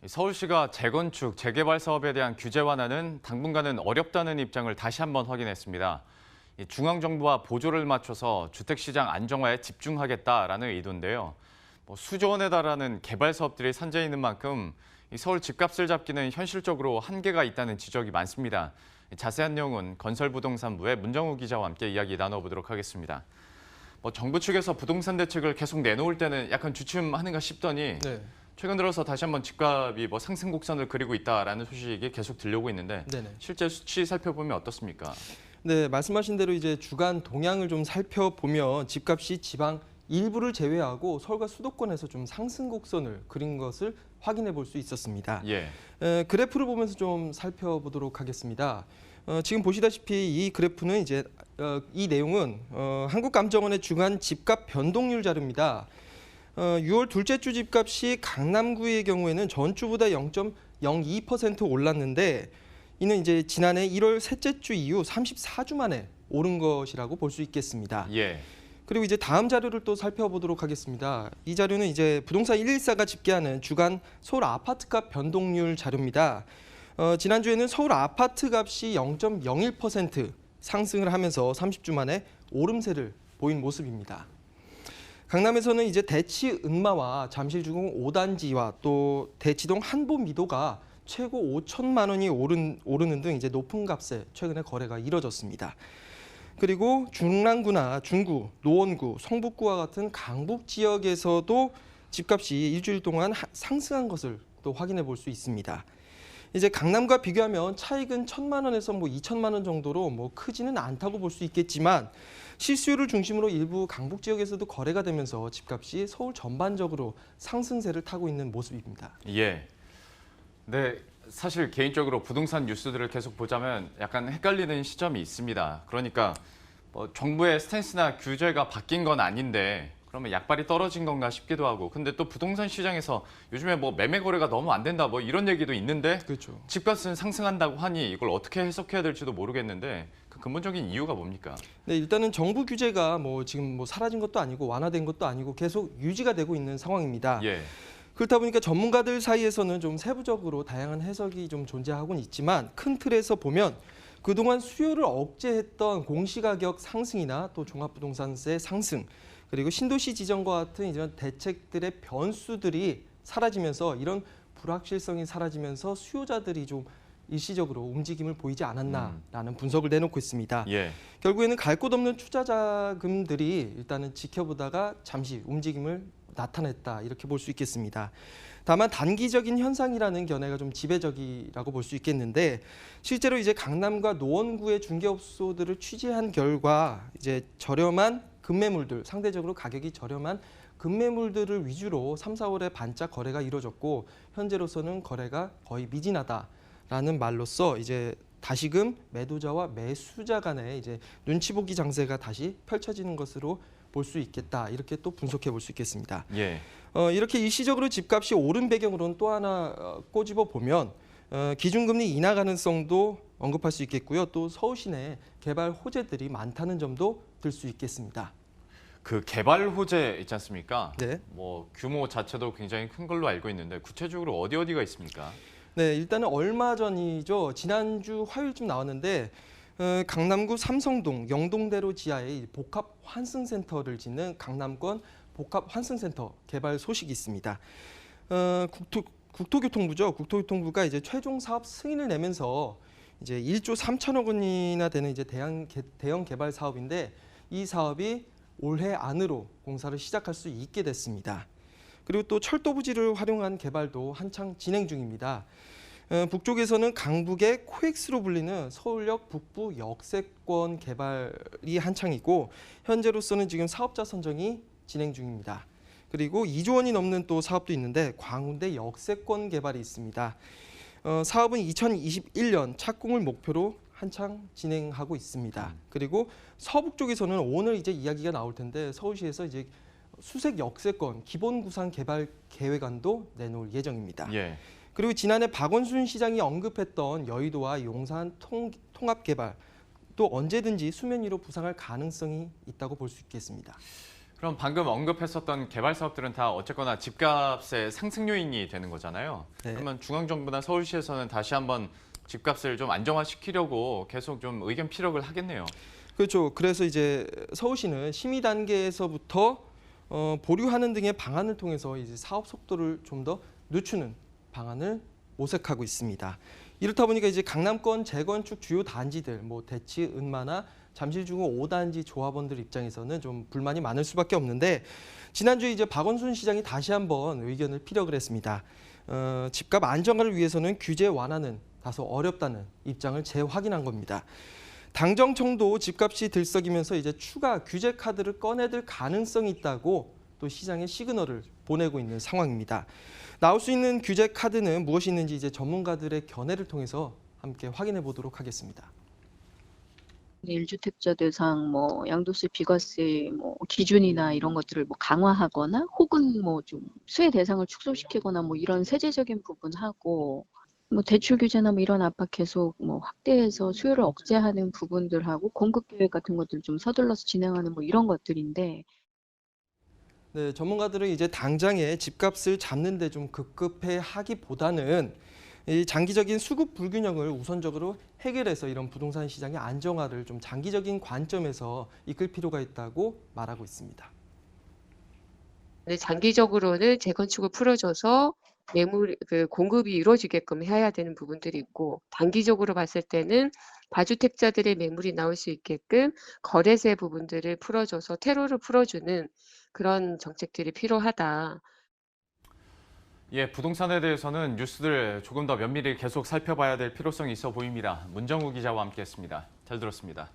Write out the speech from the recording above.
서울시가 재건축, 재개발 사업에 대한 규제 완화는 당분간은 어렵다는 입장을 다시 한번 확인했습니다. 중앙정부와 보조를 맞춰서 주택시장 안정화에 집중하겠다라는 의도인데요. 수조 원에 달하는 개발 사업들이 산재해 있는 만큼 서울 집값을 잡기는 현실적으로 한계가 있다는 지적이 많습니다. 자세한 내용은 건설부동산부의 문정우 기자와 함께 이야기 나눠보도록 하겠습니다. 정부 측에서 부동산 대책을 계속 내놓을 때는 약간 주춤하는가 싶더니 최근 들어서 다시 한번 집값이 상승 곡선을 그리고 있다라는 소식이 계속 들려오고 있는데 실제 수치 살펴보면 어떻습니까? 네, 말씀하신 대로 이제 주간 동향을 좀 살펴보면 집값이 지방 일부를 제외하고 서울과 수도권에서 좀 상승 곡선을 그린 것을 확인해 볼 수 있었습니다. 그래프를 보면서 좀 살펴보도록 하겠습니다. 지금 보시다시피 이 그래프는 이제 이 내용은 한국감정원의 주간 집값 변동률 자료입니다. 6월 둘째 주 집값이 강남구의 경우에는 전주보다 0.02% 올랐는데 이는 이제 지난해 1월 셋째 주 이후 34주 만에 오른 것이라고 볼 수 있겠습니다. 그리고 이제 다음 자료를 또 살펴보도록 하겠습니다. 이 자료는 이제 부동산 114가 집계하는 주간 서울 아파트값 변동률 자료입니다. 지난주에는 서울 아파트 값이 0.01% 상승을 하면서 30주 만에 오름세를 보인 모습입니다. 강남에서는 이제 대치 은마와 잠실주공 5단지와 또 대치동 한보미도가 최고 5천만 원이 오르는 등 이제 높은 값에 최근에 거래가 이뤄졌습니다. 그리고 중랑구나 중구, 노원구, 성북구와 같은 강북 지역에서도 집값이 일주일 동안 상승한 것을 또 확인해 볼 수 있습니다. 이제 강남과 비교하면 차익은 1,000만 원에서 2천만 원 정도로 크지는 않다고 볼 수 있겠지만 실수요를 중심으로 일부 강북 지역에서도 거래가 되면서 집값이 서울 전반적으로 상승세를 타고 있는 모습입니다. 네, 사실 개인적으로 부동산 뉴스들을 계속 보자면 약간 헷갈리는 시점이 있습니다. 그러니까 정부의 스탠스나 규제가 바뀐 건 아닌데 그러면 약발이 떨어진 건가 싶기도 하고 근데 또 부동산 시장에서 요즘에 매매 거래가 너무 안 된다 이런 얘기도 있는데 집값은 상승한다고 하니 이걸 어떻게 해석해야 될지도 모르겠는데 그 근본적인 이유가 뭡니까? 네, 일단은 정부 규제가 지금 사라진 것도 아니고 완화된 것도 아니고 계속 유지가 되고 있는 상황입니다. 그렇다 보니까 전문가들 사이에서는 좀 세부적으로 다양한 해석이 좀 존재하고는 있지만 큰 틀에서 보면 그동안 수요를 억제했던 공시가격 상승이나 또 종합부동산세 상승 그리고 신도시 지정과 같은 이런 대책들의 변수들이 사라지면서 이런 불확실성이 사라지면서 수요자들이 좀 일시적으로 움직임을 보이지 않았나라는 분석을 내놓고 있습니다. 결국에는 갈 곳 없는 투자 자금들이 일단은 지켜보다가 잠시 움직임을 나타냈다 이렇게 볼 수 있겠습니다. 다만 단기적인 현상이라는 견해가 좀 지배적이라고 볼 수 있겠는데 실제로 이제 강남과 노원구의 중개업소들을 취재한 결과 이제 저렴한 급매물들, 상대적으로 가격이 저렴한 급매물들을 위주로 3, 4월에 반짝 거래가 이루어졌고 현재로서는 거래가 거의 미진하다라는 말로써 이제 다시금 매도자와 매수자 간의 이제 눈치 보기 장세가 다시 펼쳐지는 것으로 볼 수 있겠다 이렇게 또 분석해 볼 수 있겠습니다. 이렇게 일시적으로 집값이 오른 배경으로는 또 하나 꼬집어 보면 기준금리 인하 가능성도 언급할 수 있겠고요. 또 서울시 내 개발 호재들이 많다는 점도 들 수 있겠습니다. 그 개발 호재 있지 않습니까? 규모 자체도 굉장히 큰 걸로 알고 있는데 구체적으로 어디가 있습니까? 네, 일단은 얼마 전이죠. 지난주 화요일쯤 나왔는데 강남구 삼성동 영동대로 지하에 복합 환승센터를 짓는 강남권 복합 환승센터 개발 소식이 있습니다. 국토교통부죠. 국토교통부가 이제 최종 사업 승인을 내면서 이제 1조 3천억 원이나 되는 이제 대형 개발 사업인데 이 사업이 올해 안으로 공사를 시작할 수 있게 됐습니다. 그리고 또 철도 부지를 활용한 개발도 한창 진행 중입니다. 북쪽에서는 강북의 코엑스로 불리는 서울역 북부 역세권 개발이 한창이고 현재로서는 지금 사업자 선정이 진행 중입니다. 그리고 2조 원이 넘는 또 사업도 있는데 광운대 역세권 개발이 있습니다. 사업은 2021년 착공을 목표로 한창 진행하고 있습니다. 그리고 서북 쪽에서는 오늘 이제 이야기가 나올 텐데 서울시에서 이제 수색 역세권 기본 구상 개발 계획안도 내놓을 예정입니다. 그리고 지난해 박원순 시장이 언급했던 여의도와 용산 통합 개발 또 언제든지 수면 위로 부상할 가능성이 있다고 볼 수 있겠습니다. 그럼 방금 언급했었던 개발 사업들은 다 어쨌거나 집값의 상승 요인이 되는 거잖아요. 네. 그러면 중앙정부나 서울시에서는 다시 한번 집값을 좀 안정화시키려고 계속 좀 의견 피력을 하겠네요. 그렇죠. 그래서 이제 서울시는 심의 단계에서부터 보류하는 등의 방안을 통해서 이제 사업 속도를 좀 더 늦추는 방안을 모색하고 있습니다. 이렇다 보니까 이제 강남권 재건축 주요 단지들, 뭐 대치, 은마나 잠실중구 5단지 조합원들 입장에서는 좀 불만이 많을 수밖에 없는데 지난주에 이제 박원순 시장이 다시 한번 의견을 피력을 했습니다. 집값 안정화를 위해서는 규제 완화는 다소 어렵다는 입장을 재확인한 겁니다. 당정청도 집값이 들썩이면서 이제 추가 규제 카드를 꺼내들 가능성이 있다고 또 시장에 시그널을 보내고 있는 상황입니다. 나올 수 있는 규제 카드는 무엇이 있는지 이제 전문가들의 견해를 통해서 함께 확인해 보도록 하겠습니다. 1주택자 대상 뭐 양도세, 비과세 뭐 기준이나 이런 것들을 뭐 강화하거나 혹은 뭐 좀 수혜 대상을 축소시키거나 뭐 이런 세제적인 부분하고 뭐 대출 규제나 뭐 이런 압박 계속 뭐 확대해서 수요를 억제하는 부분들하고 공급 계획 같은 것들 좀 서둘러서 진행하는 뭐 이런 것들인데 네, 전문가들은 이제 당장에 집값을 잡는 데 좀 급급해 하기보다는 이 장기적인 수급 불균형을 우선적으로 해결해서 이런 부동산 시장의 안정화를 좀 장기적인 관점에서 이끌 필요가 있다고 말하고 있습니다. 근데 장기적으로는 재건축을 풀어줘서 공급이 이루어지게끔 해야 되는 부분들이 있고, 단기적으로 봤을 때는 다주택자들의 매물이 나올 수 있게끔 거래세 부분들을 풀어줘서 테러를 풀어주는 그런 정책들이 필요하다. 예, 부동산에 대해서는 뉴스들 조금 더 면밀히 계속 살펴봐야 될 필요성이 있어 보입니다. 문정우 기자와 함께했습니다. 잘 들었습니다.